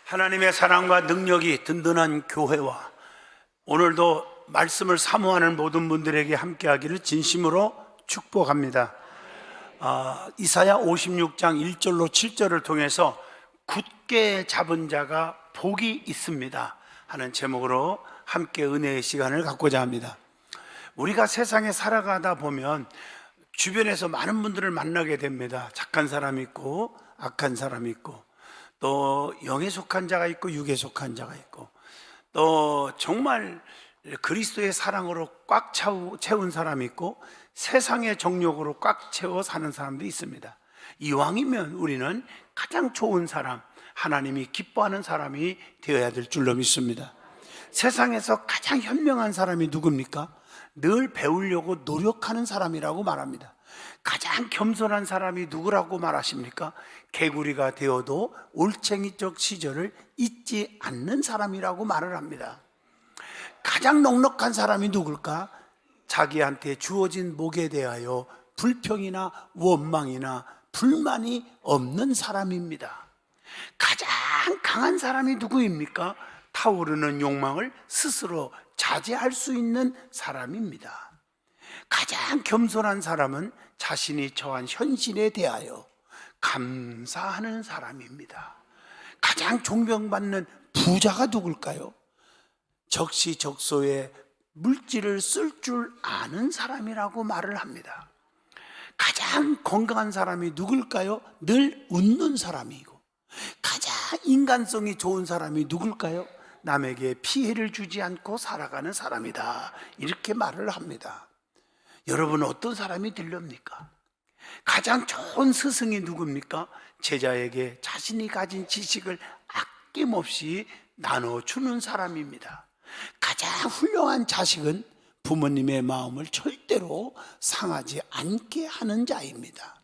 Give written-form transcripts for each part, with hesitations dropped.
하나님의 사랑과 능력이 든든한 교회와 오늘도 말씀을 사모하는 모든 분들에게 함께하기를 진심으로 축복합니다. 이사야 56장 1절로 7절을 통해서 굳게 잡은 자가 복이 있습니다 하는 제목으로 함께 은혜의 시간을 갖고자 합니다. 우리가 세상에 살아가다 보면 주변에서 많은 분들을 만나게 됩니다. 착한 사람이 있고 악한 사람이 있고, 또 영에 속한 자가 있고 육에 속한 자가 있고, 또 정말 그리스도의 사랑으로 꽉 채운 사람이 있고 세상의 정욕으로 꽉 채워 사는 사람도 있습니다. 이왕이면 우리는 가장 좋은 사람, 하나님이 기뻐하는 사람이 되어야 될 줄로 믿습니다. 세상에서 가장 현명한 사람이 누굽니까? 늘 배우려고 노력하는 사람이라고 말합니다. 가장 겸손한 사람이 누구라고 말하십니까? 개구리가 되어도 올챙이적 시절을 잊지 않는 사람이라고 말을 합니다. 가장 넉넉한 사람이 누굴까? 자기한테 주어진 목에 대하여 불평이나 원망이나 불만이 없는 사람입니다. 가장 강한 사람이 누구입니까? 타오르는 욕망을 스스로 자제할 수 있는 사람입니다. 가장 겸손한 사람은 자신이 처한 현실에 대하여 감사하는 사람입니다. 가장 존경받는 부자가 누굴까요? 적시적소에 물질을 쓸 줄 아는 사람이라고 말을 합니다. 가장 건강한 사람이 누굴까요? 늘 웃는 사람이고, 가장 인간성이 좋은 사람이 누굴까요? 남에게 피해를 주지 않고 살아가는 사람이다, 이렇게 말을 합니다. 여러분은 어떤 사람이 되렵니까? 가장 좋은 스승이 누굽니까? 제자에게 자신이 가진 지식을 아낌없이 나눠주는 사람입니다. 가장 훌륭한 자식은 부모님의 마음을 절대로 상하지 않게 하는 자입니다.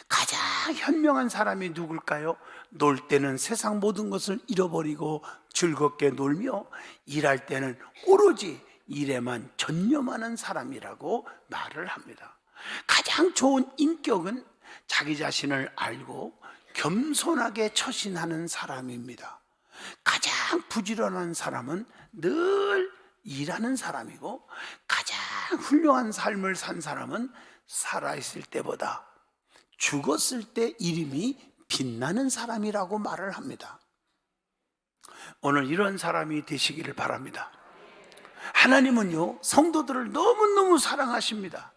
가장 현명한 사람이 누굴까요? 놀 때는 세상 모든 것을 잃어버리고 즐겁게 놀며 일할 때는 오로지 일에만 전념하는 사람이라고 말을 합니다. 가장 좋은 인격은 자기 자신을 알고 겸손하게 처신하는 사람입니다. 가장 부지런한 사람은 늘 일하는 사람이고, 가장 훌륭한 삶을 산 사람은 살아있을 때보다 죽었을 때 이름이 빛나는 사람이라고 말을 합니다. 오늘 이런 사람이 되시기를 바랍니다. 하나님은요, 성도들을 너무너무 사랑하십니다.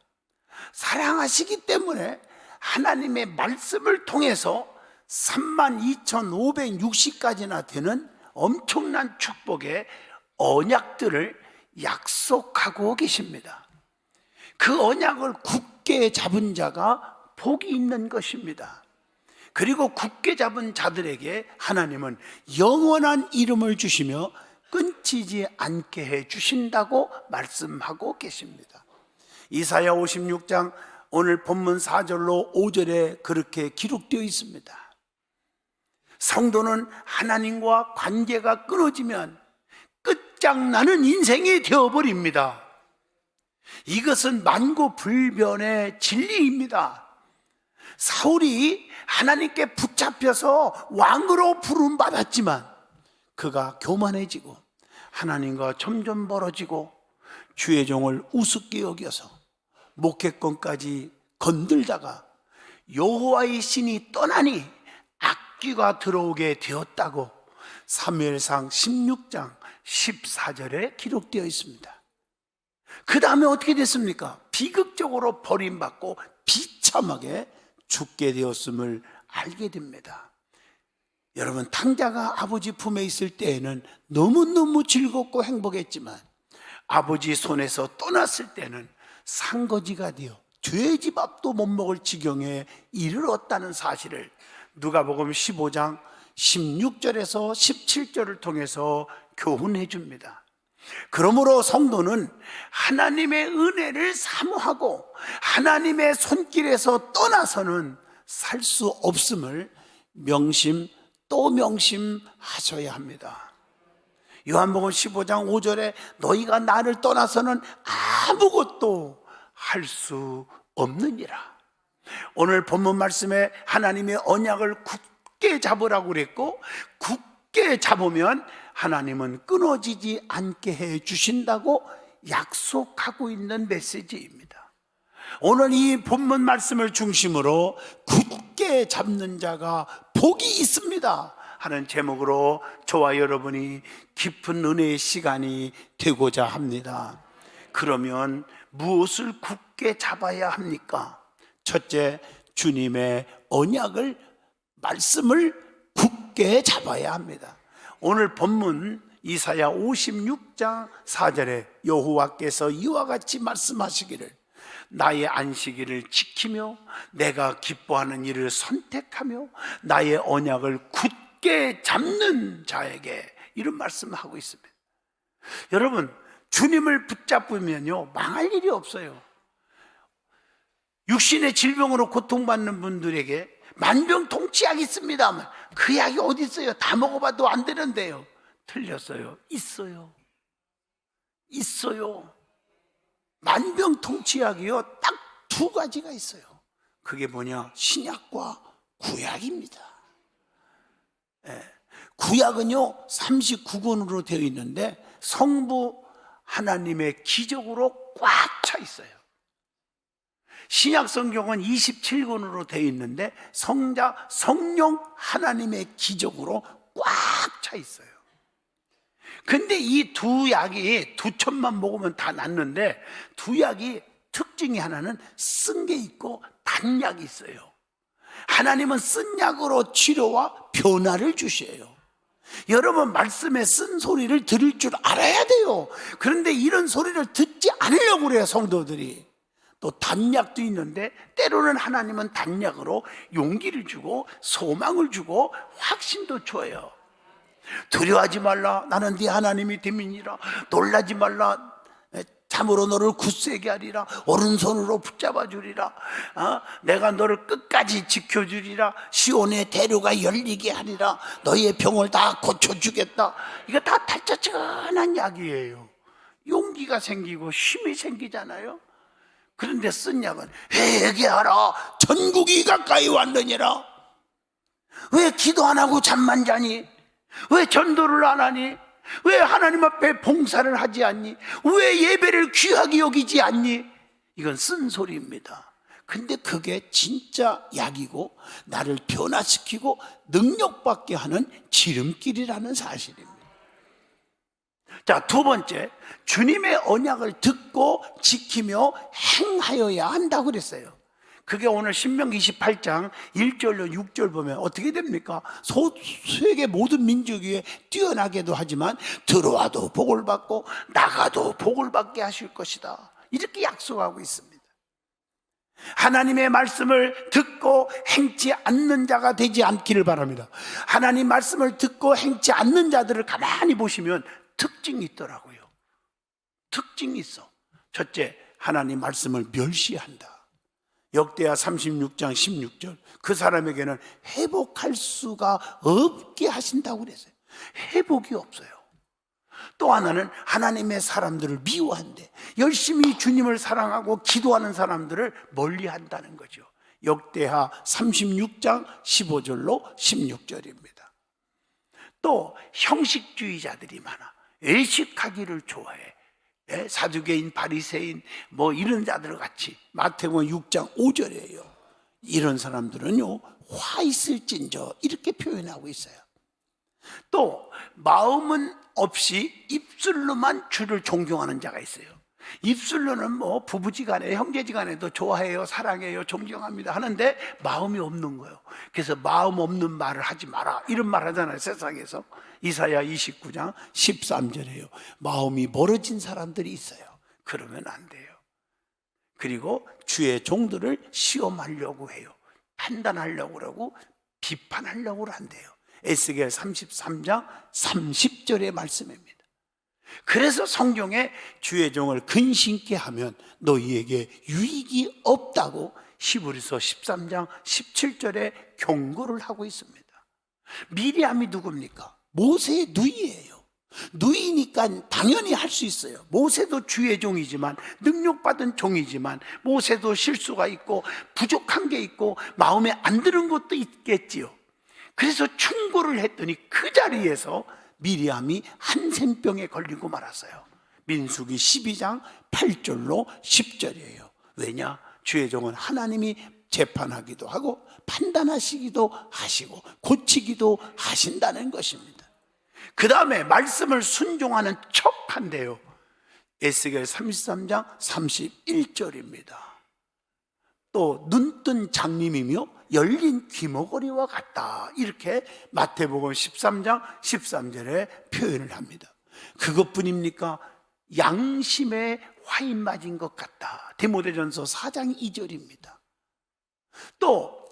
사랑하시기 때문에 하나님의 말씀을 통해서 32,560가지나 되는 엄청난 축복의 언약들을 약속하고 계십니다. 그 언약을 굳게 잡은 자가 복이 있는 것입니다. 그리고 굳게 잡은 자들에게 하나님은 영원한 이름을 주시며 끊기지 않게 해 주신다고 말씀하고 계십니다. 이사야 56장 오늘 본문 4절로 5절에 그렇게 기록되어 있습니다. 성도는 하나님과 관계가 끊어지면 끝장나는 인생이 되어버립니다. 이것은 만고불변의 진리입니다. 사울이 하나님께 붙잡혀서 왕으로 부름받았지만 그가 교만해지고 하나님과 점점 멀어지고 주의 종을 우습게 여겨서 목회권까지 건들다가 여호와의 신이 떠나니 악귀가 들어오게 되었다고 사무엘상 16장 14절에 기록되어 있습니다. 그 다음에 어떻게 됐습니까? 비극적으로 버림받고 비참하게 죽게 되었음을 알게 됩니다. 여러분, 탕자가 아버지 품에 있을 때에는 너무너무 즐겁고 행복했지만 아버지 손에서 떠났을 때는 상거지가 되어 돼지밥도 못 먹을 지경에 이르렀다는 사실을 누가복음 15장 16절에서 17절을 통해서 교훈해 줍니다. 그러므로 성도는 하나님의 은혜를 사모하고 하나님의 손길에서 떠나서는 살 수 없음을 명심 또 명심하셔야 합니다. 요한복음 15장 5절에 너희가 나를 떠나서는 아무것도 할 수 없느니라. 오늘 본문 말씀에 하나님의 언약을 굳게 잡으라고 그랬고, 굳게 굳게 잡으면 하나님은 끊어지지 않게 해 주신다고 약속하고 있는 메시지입니다. 오늘 이 본문 말씀을 중심으로 굳게 잡는 자가 복이 있습니다 하는 제목으로 저와 여러분이 깊은 은혜의 시간이 되고자 합니다. 그러면 무엇을 굳게 잡아야 합니까? 첫째, 주님의 언약을, 말씀을 굳게 잡아야 합니다. 오늘 본문 이사야 56장 4절에 여호와께서 이와 같이 말씀하시기를, 나의 안식일을 지키며 내가 기뻐하는 일을 선택하며 나의 언약을 굳게 잡는 자에게, 이런 말씀을 하고 있습니다. 여러분, 주님을 붙잡으면요 망할 일이 없어요. 육신의 질병으로 고통받는 분들에게 만병통치약 있습니다. 그 약이 어디 있어요? 다 먹어봐도 안 되는데요. 틀렸어요. 있어요. 만병통치약이요 딱 두 가지가 있어요. 그게 뭐냐? 신약과 구약입니다. 구약은요 39권으로 되어 있는데 성부 하나님의 기적으로 꽉 차 있어요. 신약 성경은 27권으로 되어 있는데 성령 하나님의 기적으로 꽉 차 있어요. 근데 이 두 약이 2첩만 먹으면 다 낫는데, 두 약이 특징이 하나는 쓴 게 있고 단약이 있어요. 하나님은 쓴 약으로 치료와 변화를 주셔요. 여러분, 말씀에 쓴 소리를 들을 줄 알아야 돼요. 그런데 이런 소리를 듣지 않으려고 그래요, 성도들이. 또 단약도 있는데 때로는 하나님은 단약으로 용기를 주고 소망을 주고 확신도 줘요. 두려워하지 말라, 나는 네 하나님이 됨이니라. 놀라지 말라, 참으로 너를 굳세게 하리라. 오른손으로 붙잡아 주리라. 내가 너를 끝까지 지켜주리라. 시온의 대로가 열리게 하리라. 너희의 병을 다 고쳐주겠다. 이거 다 달짝지근한 약이에요. 용기가 생기고 힘이 생기잖아요. 그런데 쓴 약은 회개하라, 천국이 가까이 왔느니라. 왜 기도 안 하고 잠만 자니? 왜 전도를 안 하니? 왜 하나님 앞에 봉사를 하지 않니? 왜 예배를 귀하게 여기지 않니? 이건 쓴소리입니다. 근데 그게 진짜 약이고 나를 변화시키고 능력받게 하는 지름길이라는 사실입니다. 자, 두 번째, 주님의 언약을 듣고 지키며 행하여야 한다고 그랬어요. 그게 오늘 신명기 28장 1절로 6절 보면 어떻게 됩니까? 세계 모든 민족 위에 뛰어나게도 하지만 들어와도 복을 받고 나가도 복을 받게 하실 것이다, 이렇게 약속하고 있습니다. 하나님의 말씀을 듣고 행치 않는 자가 되지 않기를 바랍니다. 하나님 말씀을 듣고 행치 않는 자들을 가만히 보시면 특징이 있더라고요. 특징이 있어. 첫째, 하나님 말씀을 멸시한다. 역대하 36장 16절, 그 사람에게는 회복할 수가 없게 하신다고 그랬어요. 회복이 없어요. 또 하나는 하나님의 사람들을 미워한대. 열심히 주님을 사랑하고 기도하는 사람들을 멀리한다는 거죠. 역대하 36장 15절로 16절입니다. 또 형식주의자들이 많아. 외식하기를 좋아해. 사두개인, 바리새인 뭐 이런 자들 같이. 마태복음 6장 5절이에요. 이런 사람들은요 화 있을진저, 이렇게 표현하고 있어요. 또 마음은 없이 입술로만 주를 존경하는 자가 있어요. 입술로는 뭐 부부지간에 형제지간에도 좋아해요, 사랑해요, 존경합니다 하는데 마음이 없는 거예요. 그래서 마음 없는 말을 하지 마라, 이런 말 하잖아요, 세상에서. 이사야 29장 13절이에요. 마음이 멀어진 사람들이 있어요. 그러면 안 돼요. 그리고 주의 종들을 시험하려고 해요. 판단하려고 그러고 비판하려고 한대요. 에스겔 33장 30절의 말씀입니다. 그래서 성경에 주의 종을 근심케 하면 너희에게 유익이 없다고 히브리서 13장 17절에 경고를 하고 있습니다. 미리암이 누굽니까? 모세의 누이예요. 누이니까 당연히 할 수 있어요. 모세도 주의 종이지만, 능력받은 종이지만 모세도 실수가 있고 부족한 게 있고 마음에 안 드는 것도 있겠지요. 그래서 충고를 했더니 그 자리에서 미리암이 한센병에 걸리고 말았어요. 민수기 12장 8절로 10절이에요. 왜냐? 주의 종은 하나님이 재판하기도 하고 판단하시기도 하시고 고치기도 하신다는 것입니다. 그 다음에 말씀을 순종하는 척한데요. 에스겔 33장 31절입니다. 또 눈뜬 장님이며 열린 귀머거리와 같다, 이렇게 마태복음 13장 13절에 표현을 합니다. 그것뿐입니까? 양심에 화인 맞은 것 같다, 디모데전서 4장 2절입니다. 또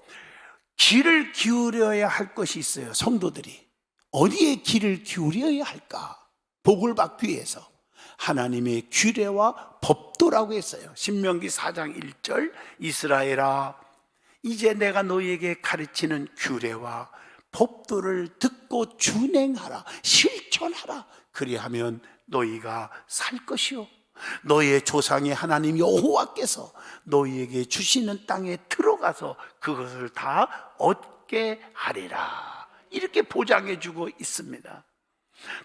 귀를 기울여야 할 것이 있어요. 성도들이 어디에 귀를 기울여야 할까? 복을 받기 위해서 하나님의 규례와 법도라고 했어요. 신명기 4장 1절, 이스라엘아, 이제 내가 너희에게 가르치는 규례와 법도를 듣고 준행하라, 실천하라. 그리하면 너희가 살 것이요, 너희의 조상의 하나님 여호와께서 너희에게 주시는 땅에 들어가서 그것을 다 얻게 하리라, 이렇게 보장해 주고 있습니다.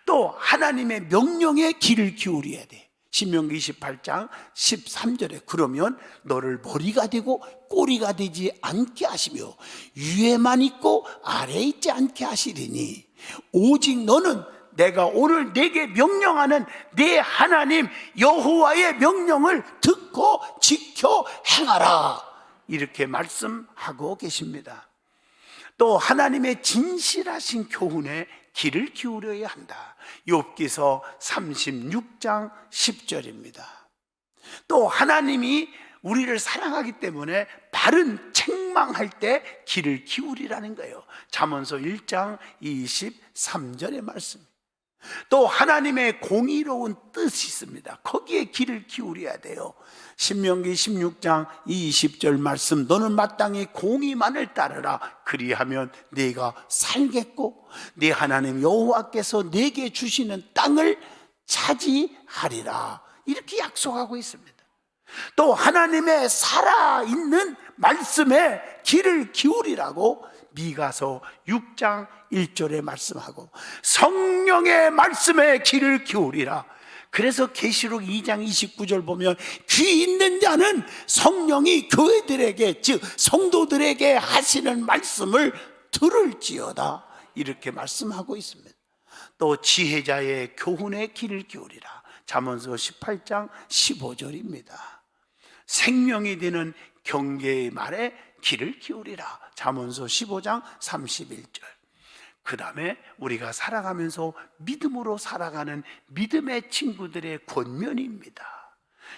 또 하나님의 명령에 귀를 기울여야 돼. 신명기 28장 13절에 그러면 너를 머리가 되고 꼬리가 되지 않게 하시며 위에만 있고 아래에 있지 않게 하시리니 오직 너는 내가 오늘 내게 명령하는 내 하나님 여호와의 명령을 듣고 지켜 행하라, 이렇게 말씀하고 계십니다. 또 하나님의 진실하신 교훈에 귀를 기울여야 한다. 욥기서 36장 10절입니다. 또 하나님이 우리를 사랑하기 때문에 바른 책망할 때 귀를 기울이라는 거예요. 잠언서 1장 23절의 말씀. 또 하나님의 공의로운 뜻이 있습니다. 거기에 귀를 기울여야 돼요. 신명기 16장 20절 말씀, 너는 마땅히 공의만을 따르라. 그리하면 네가 살겠고 네 하나님 여호와께서 네게 주시는 땅을 차지하리라, 이렇게 약속하고 있습니다. 또 하나님의 살아있는 말씀에 귀를 기울이라고 미가서 6장 1절에 말씀하고 성령의 말씀에 귀를 기울이라. 그래서 계시록 2장 29절 보면 귀 있는 자는 성령이 교회들에게, 즉 성도들에게 하시는 말씀을 들을지어다, 이렇게 말씀하고 있습니다. 또 지혜자의 교훈에 귀를 기울이라. 잠언서 18장 15절입니다. 생명이 되는 경계의 말에 귀를 기울이라. 잠언서 15장 31절. 그 다음에 우리가 살아가면서 믿음으로 살아가는 믿음의 친구들의 권면입니다.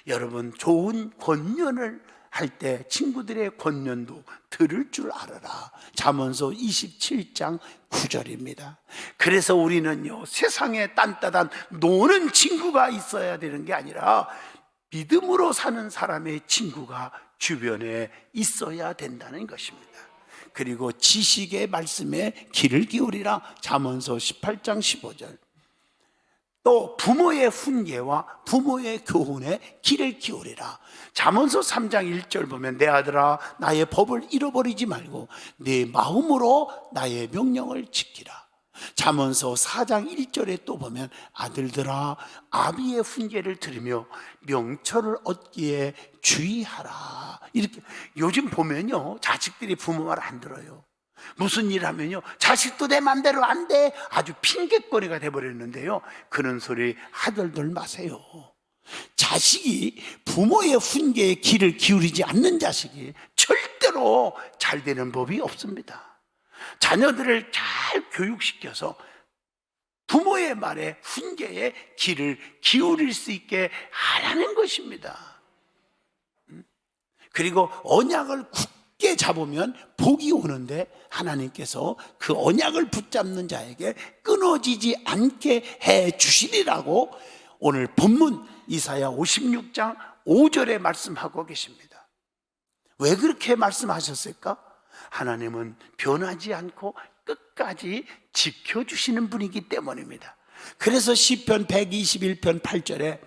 여러분, 좋은 권면을 할 때 친구들의 권면도 들을 줄 알아라. 잠언서 27장 9절입니다. 그래서 우리는요, 세상에 딴따단 노는 친구가 있어야 되는 게 아니라 믿음으로 사는 사람의 친구가 주변에 있어야 된다는 것입니다. 그리고 지식의 말씀에 귀를 기울이라. 잠언서 18장 15절. 또 부모의 훈계와 부모의 교훈에 귀를 기울이라. 잠언서 3장 1절 보면 내 아들아 나의 법을 잃어버리지 말고 내 마음으로 나의 명령을 지키라. 잠언서 4장 1절에 또 보면 아들들아 아비의 훈계를 들으며 명철을 얻기에 주의하라. 이렇게 요즘 보면요, 자식들이 부모 말 안 들어요. 무슨 일 하면요, 자식도 내 맘대로 안 돼, 아주 핑계거리가 돼버렸는데요, 그런 소리 하들들 마세요. 자식이 부모의 훈계에 귀를 기울이지 않는 자식이 절대로 잘 되는 법이 없습니다. 자녀들을 잘 교육시켜서 부모의 말에 훈계에 귀를 기울일 수 있게 하라는 것입니다. 그리고 언약을 굳게 잡으면 복이 오는데 하나님께서 그 언약을 붙잡는 자에게 끊어지지 않게 해 주시리라고 오늘 본문 이사야 56장 5절에 말씀하고 계십니다. 왜 그렇게 말씀하셨을까? 하나님은 변하지 않고 끝까지 지켜주시는 분이기 때문입니다. 그래서 시편 121편 8절에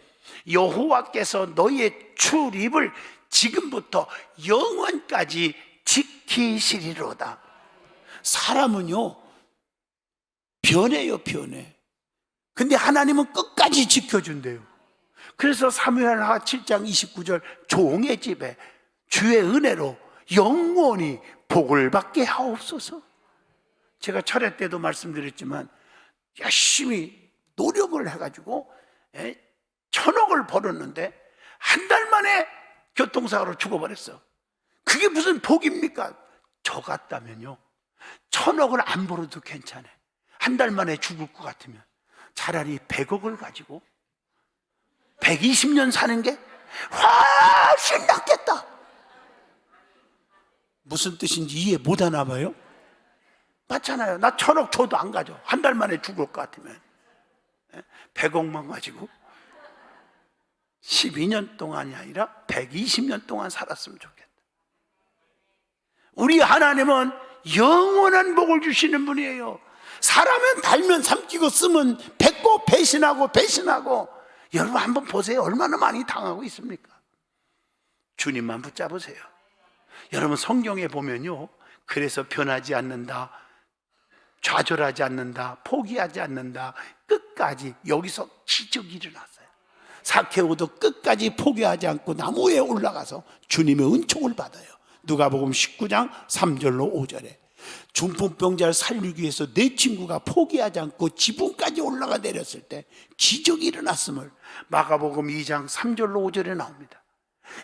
여호와께서 너희의 출입을 지금부터 영원까지 지키시리로다. 사람은요 변해요, 변해. 근데 하나님은 끝까지 지켜준대요. 그래서 사무엘하 7장 29절 종의 집에 주의 은혜로 영원히 복을 받게 하옵소서. 제가 철회 때도 말씀드렸지만 열심히 노력을 해가지고 1,000억을 벌었는데 한 달 만에 교통사고로 죽어버렸어. 그게 무슨 복입니까? 저 같다면요 1,000억을 안 벌어도 괜찮아. 한 달 만에 죽을 것 같으면 차라리 100억을 가지고 120년 사는 게 훨씬 낫겠다. 무슨 뜻인지 이해 못하나 봐요? 맞잖아요. 나 1,000억 줘도 안 가져. 한 달 만에 죽을 것 같으면 100억만 가지고 12년 동안이 아니라 120년 동안 살았으면 좋겠다. 우리 하나님은 영원한 복을 주시는 분이에요. 사람은 달면 삼키고 쓰면 뱉고 배신하고 여러분 한번 보세요. 얼마나 많이 당하고 있습니까? 주님만 붙잡으세요. 여러분 성경에 보면요 그래서 변하지 않는다, 좌절하지 않는다, 포기하지 않는다, 끝까지 여기서 기적이 일어났어요. 삭개오도 끝까지 포기하지 않고 나무 위에 올라가서 주님의 은총을 받아요. 누가복음 19장 3절로 5절에 중풍병자를 살리기 위해서 내 친구가 포기하지 않고 지붕까지 올라가 내렸을 때 기적이 일어났음을 마가복음 2장 3절로 5절에 나옵니다.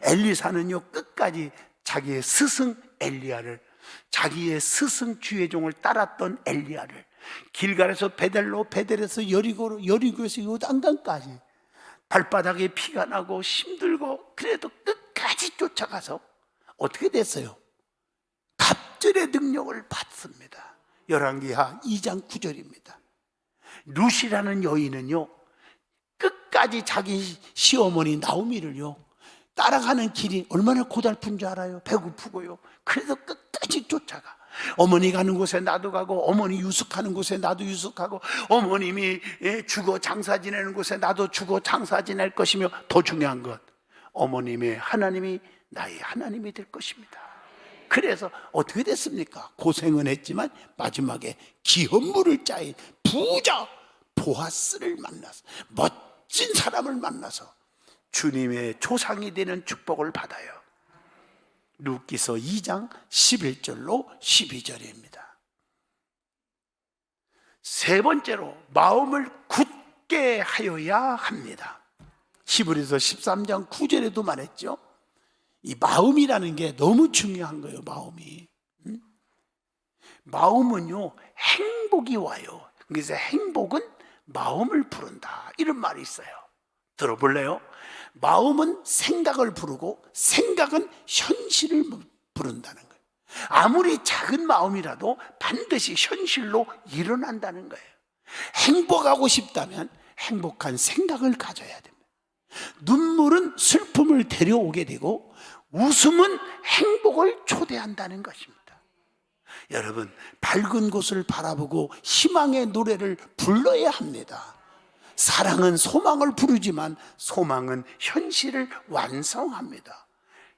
엘리사는요 끝까지 자기의 스승 엘리야를, 자기의 스승 주의 종을 따랐던 엘리야를 길갈에서 베델로, 베델에서 여리고로, 여리고에서 요단강까지 발바닥에 피가 나고 힘들고 그래도 끝까지 쫓아가서 어떻게 됐어요? 갑절의 능력을 받습니다. 열왕기하 2장 9절입니다. 룻이라는 여인은요 끝까지 자기 시어머니 나오미를요 따라가는 길이 얼마나 고달픈 줄 알아요? 배고프고요. 그래서 끝까지 쫓아가. 어머니 가는 곳에 나도 가고, 어머니 유숙하는 곳에 나도 유숙하고, 어머님이 죽어 장사 지내는 곳에 나도 죽어 장사 지낼 것이며, 더 중요한 것 어머님의 하나님이 나의 하나님이 될 것입니다. 그래서 어떻게 됐습니까? 고생은 했지만 마지막에 기업물을 짜인 부자 보아스를 만나서, 멋진 사람을 만나서 주님의 조상이 되는 축복을 받아요. 룻기서 2장 11절로 12절입니다. 세 번째로 마음을 굳게 하여야 합니다. 히브리서 13장 9절에도 말했죠. 이 마음이라는 게 너무 중요한 거예요. 마음이. 마음은요 행복이 와요. 그래서 행복은 마음을 부른다, 이런 말이 있어요. 들어볼래요? 마음은 생각을 부르고 생각은 현실을 부른다는 거예요. 아무리 작은 마음이라도 반드시 현실로 일어난다는 거예요. 행복하고 싶다면 행복한 생각을 가져야 됩니다. 눈물은 슬픔을 데려오게 되고 웃음은 행복을 초대한다는 것입니다. 여러분, 밝은 곳을 바라보고 희망의 노래를 불러야 합니다. 사랑은 소망을 부르지만 소망은 현실을 완성합니다.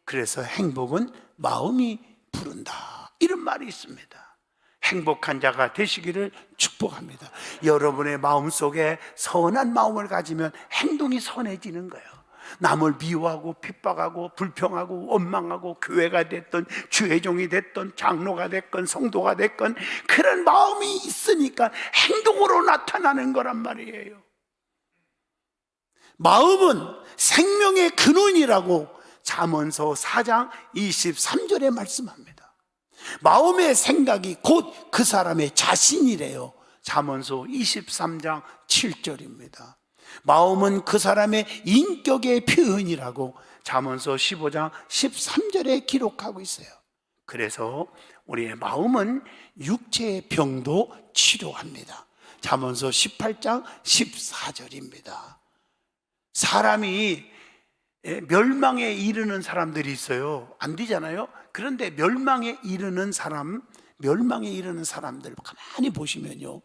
그래서 행복은 마음이 부른다, 이런 말이 있습니다. 행복한 자가 되시기를 축복합니다. 여러분의 마음속에 선한 마음을 가지면 행동이 선해지는 거예요. 남을 미워하고 핍박하고 불평하고 원망하고 교회가 됐든 주의 종이 됐든 장로가 됐건 성도가 됐건 그런 마음이 있으니까 행동으로 나타나는 거란 말이에요. 마음은 생명의 근원이라고 잠언서 4장 23절에 말씀합니다. 마음의 생각이 곧 그 사람의 자신이래요. 잠언서 23장 7절입니다. 마음은 그 사람의 인격의 표현이라고 잠언서 15장 13절에 기록하고 있어요. 그래서 우리의 마음은 육체의 병도 치료합니다. 잠언서 18장 14절입니다. 사람이 멸망에 이르는 사람들이 있어요. 안 되잖아요. 그런데 멸망에 이르는 사람들 가만히 보시면요,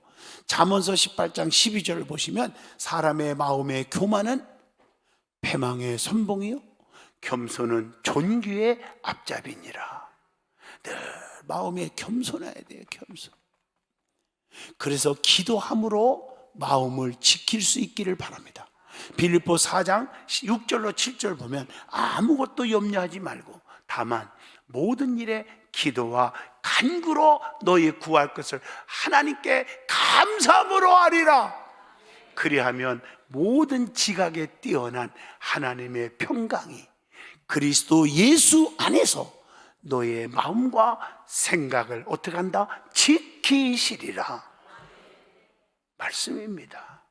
잠언서 18장 12절을 보시면 사람의 마음의 교만은 패망의 선봉이요 겸손은 존귀의 앞잡이니라. 늘 마음에 겸손해야 돼요. 겸손. 그래서 기도함으로 마음을 지킬 수 있기를 바랍니다. 빌립보 4장 6절로 7절 보면 아무것도 염려하지 말고 다만 모든 일에 기도와 간구로 너희 구할 것을 하나님께 감사함으로 하리라. 그리하면 모든 지각에 뛰어난 하나님의 평강이 그리스도 예수 안에서 너의 마음과 생각을 어떻게 한다? 지키시리라 말씀입니다.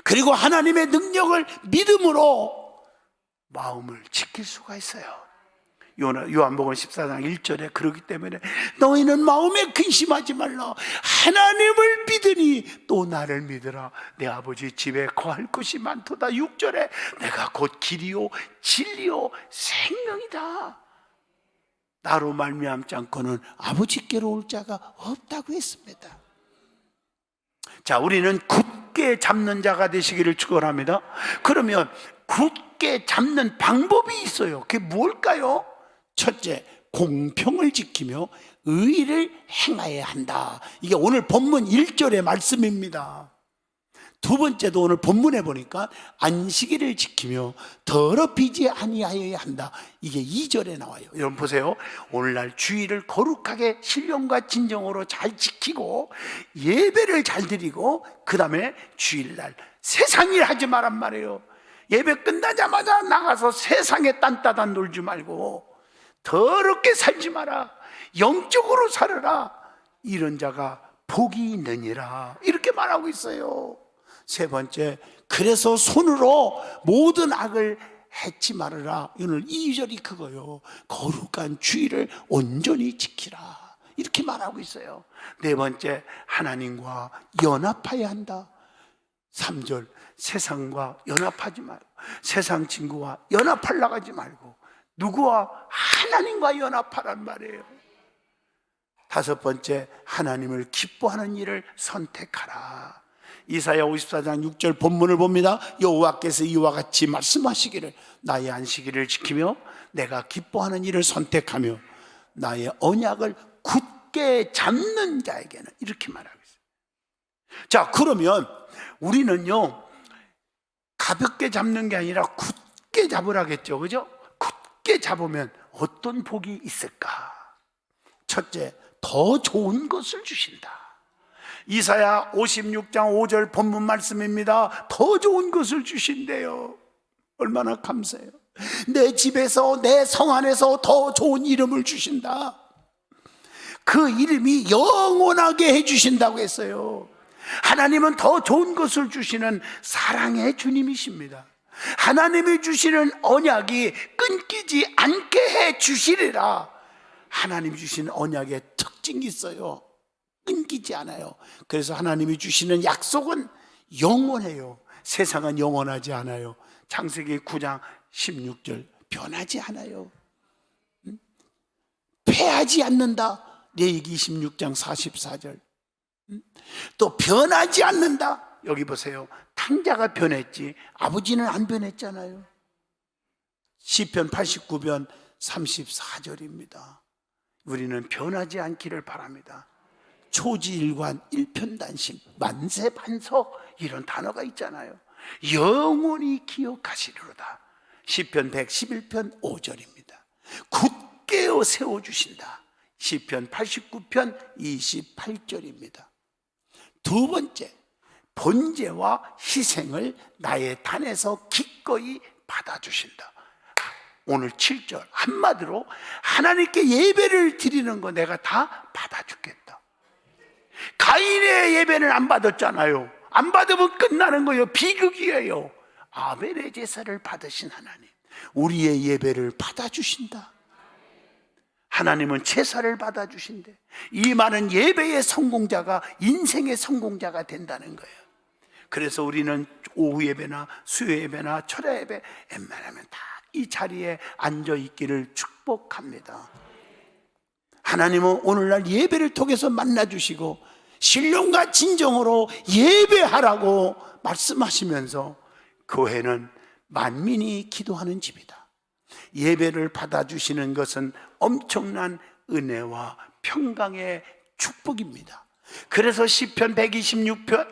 그리고 하나님의 능력을 믿음으로 마음을 지킬 수가 있어요. 요한복음 14장 1절에 그러기 때문에 너희는 마음에 근심하지 말라. 하나님을 믿으니 또 나를 믿으라. 내 아버지 집에 거할 것이 많도다. 6절에 내가 곧 길이요 진리요 생명이다. 나로 말미암지 않고는 아버지께로 올 자가 없다고 했습니다. 자, 우리는 굳게 잡는 자가 되시기를 축원합니다. 그러면 굳게 잡는 방법이 있어요. 그게 뭘까요? 첫째, 공평을 지키며 의를 행하여야 한다. 이게 오늘 본문 1절의 말씀입니다. 두 번째도 오늘 본문에 보니까 안식일을 지키며 더럽히지 아니하여야 한다. 이게 2절에 나와요. 여러분 보세요. 오늘날 주일을 거룩하게 신령과 진정으로 잘 지키고 예배를 잘 드리고 그 다음에 주일날 세상 일 하지 말란 말이에요. 예배 끝나자마자 나가서 세상에 딴따다 놀지 말고 더럽게 살지 마라. 영적으로 살아라. 이런 자가 복이 있느니라. 이렇게 말하고 있어요. 세 번째, 그래서 손으로 모든 악을 해치 말아라. 오늘 2절이 그거요. 거룩한 주의를 온전히 지키라. 이렇게 말하고 있어요. 네 번째, 하나님과 연합해야 한다. 3절, 세상과 연합하지 말고 세상 친구와 연합하려고 하지 말고 누구와? 하나님과 연합하란 말이에요. 다섯 번째, 하나님을 기뻐하는 일을 선택하라. 이사야 54장 6절 본문을 봅니다. 여호와께서 이와 같이 말씀하시기를 나의 안식일을 지키며 내가 기뻐하는 일을 선택하며 나의 언약을 굳게 잡는 자에게는 이렇게 말하고 있어요. 자, 그러면 우리는요 가볍게 잡는 게 아니라 굳게 잡으라겠죠. 그죠? 굳게 잡으면 어떤 복이 있을까? 첫째, 더 좋은 것을 주신다. 이사야 56장 5절 본문 말씀입니다. 더 좋은 것을 주신대요. 얼마나 감사해요. 내 집에서 내 성 안에서 더 좋은 이름을 주신다. 그 이름이 영원하게 해주신다고 했어요. 하나님은 더 좋은 것을 주시는 사랑의 주님이십니다. 하나님이 주시는 언약이 끊기지 않게 해 주시리라. 하나님이 주시는 언약의 특징이 있어요. 끊기지 않아요. 그래서 하나님이 주시는 약속은 영원해요. 세상은 영원하지 않아요. 창세기 9장 16절 변하지 않아요. 패하지 않는다. 레위기 26장 44절 또 변하지 않는다. 여기 보세요. 탕자가 변했지 아버지는 안 변했잖아요. 시편 89편 34절입니다. 우리는 변하지 않기를 바랍니다. 초지일관 일편단심 만세반석 이런 단어가 있잖아요. 영원히 기억하시리로다. 시편 111편 5절입니다. 굳게 세워주신다. 시편 89편 28절입니다. 두 번째, 번제와 희생을 나의 단에서 기꺼이 받아주신다. 오늘 7절 한마디로 하나님께 예배를 드리는 거 내가 다 받아주겠다. 가인의 예배는 안 받았잖아요. 안 받으면 끝나는 거예요. 비극이에요. 아벨의 제사를 받으신 하나님, 우리의 예배를 받아주신다. 하나님은 제사를 받아주신대. 이 많은 예배의 성공자가 인생의 성공자가 된다는 거예요. 그래서 우리는 오후 예배나 수요 예배나 철야 예배 웬만하면 다 이 자리에 앉아있기를 축복합니다. 하나님은 오늘날 예배를 통해서 만나주시고 신령과 진정으로 예배하라고 말씀하시면서 교회는 만민이 기도하는 집이다. 예배를 받아주시는 것은 엄청난 은혜와 평강의 축복입니다. 그래서 시편 122편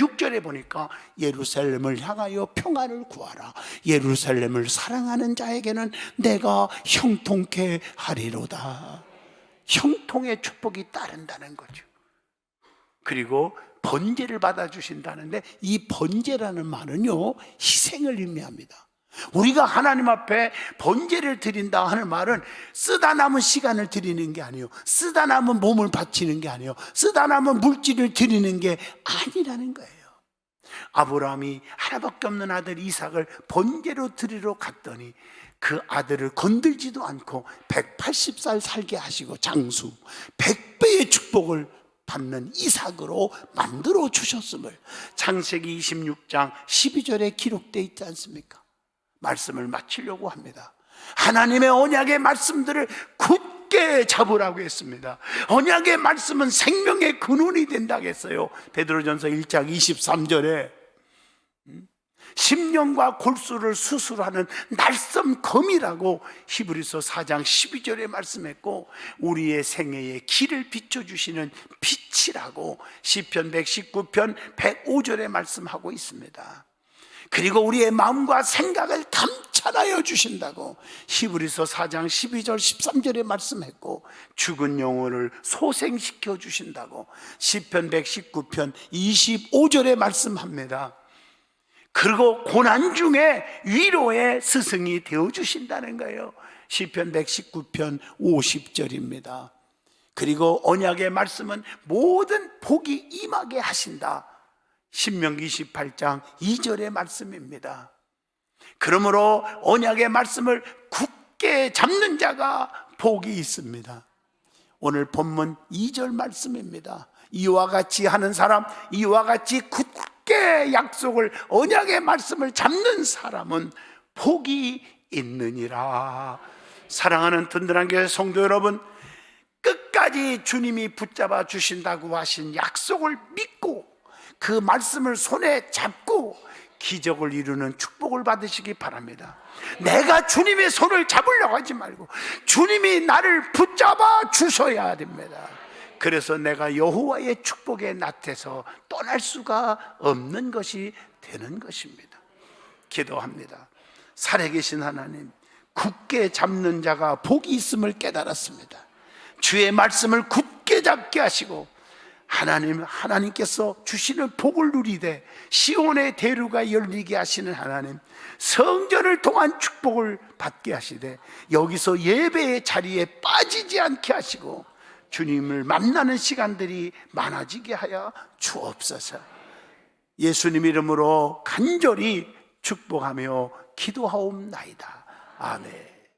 6절에 보니까 예루살렘을 향하여 평안을 구하라. 예루살렘을 사랑하는 자에게는 내가 형통케 하리로다. 형통의 축복이 따른다는 거죠. 그리고 번제를 받아주신다는데, 이 번제라는 말은요, 희생을 의미합니다. 우리가 하나님 앞에 번제를 드린다 하는 말은 쓰다 남은 시간을 드리는 게 아니에요. 쓰다 남은 몸을 바치는 게 아니에요. 쓰다 남은 물질을 드리는 게 아니라는 거예요. 아브라함이 하나밖에 없는 아들 이삭을 번제로 드리러 갔더니 그 아들을 건들지도 않고 180살 살게 하시고 장수 100배의 축복을 받는 이삭으로 만들어 주셨음을 창세기 26장 12절에 기록되어 있지 않습니까? 말씀을 마치려고 합니다. 하나님의 언약의 말씀들을 굳게 잡으라고 했습니다. 언약의 말씀은 생명의 근원이 된다고 했어요. 베드로전서 1장 23절에 심령과 골수를 수술하는 날섬검이라고 히브리서 4장 12절에 말씀했고, 우리의 생애에 길을 비춰주시는 빛이라고 시편 119편 105절에 말씀하고 있습니다. 그리고 우리의 마음과 생각을 감찰하여 주신다고 히브리서 4장 12절 13절에 말씀했고, 죽은 영혼을 소생시켜 주신다고 시편 119편 25절에 말씀합니다. 그리고 고난 중에 위로의 스승이 되어주신다는 거예요. 시편 119편 50절입니다. 그리고 언약의 말씀은 모든 복이 임하게 하신다. 신명기 28장 2절의 말씀입니다. 그러므로 언약의 말씀을 굳게 잡는 자가 복이 있습니다. 오늘 본문 2절 말씀입니다. 이와 같이 하는 사람, 이와 같이 굳게 약속을, 언약의 말씀을 잡는 사람은 복이 있느니라. 사랑하는 든든한 교회 성도 여러분, 끝까지 주님이 붙잡아 주신다고 하신 약속을 믿고 그 말씀을 손에 잡고 기적을 이루는 축복을 받으시기 바랍니다. 내가 주님의 손을 잡으려고 하지 말고 주님이 나를 붙잡아 주셔야 됩니다. 그래서 내가 여호와의 축복에 낫해서 떠날 수가 없는 것이 되는 것입니다. 기도합니다. 살아계신 하나님, 굳게 잡는 자가 복이 있음을 깨달았습니다. 주의 말씀을 굳게 잡게 하시고 하나님께서 주시는 복을 누리되 시온의 대루가 열리게 하시는 하나님, 성전을 통한 축복을 받게 하시되 여기서 예배의 자리에 빠지지 않게 하시고 주님을 만나는 시간들이 많아지게 하여 주옵소서. 예수님 이름으로 간절히 축복하며 기도하옵나이다. 아멘.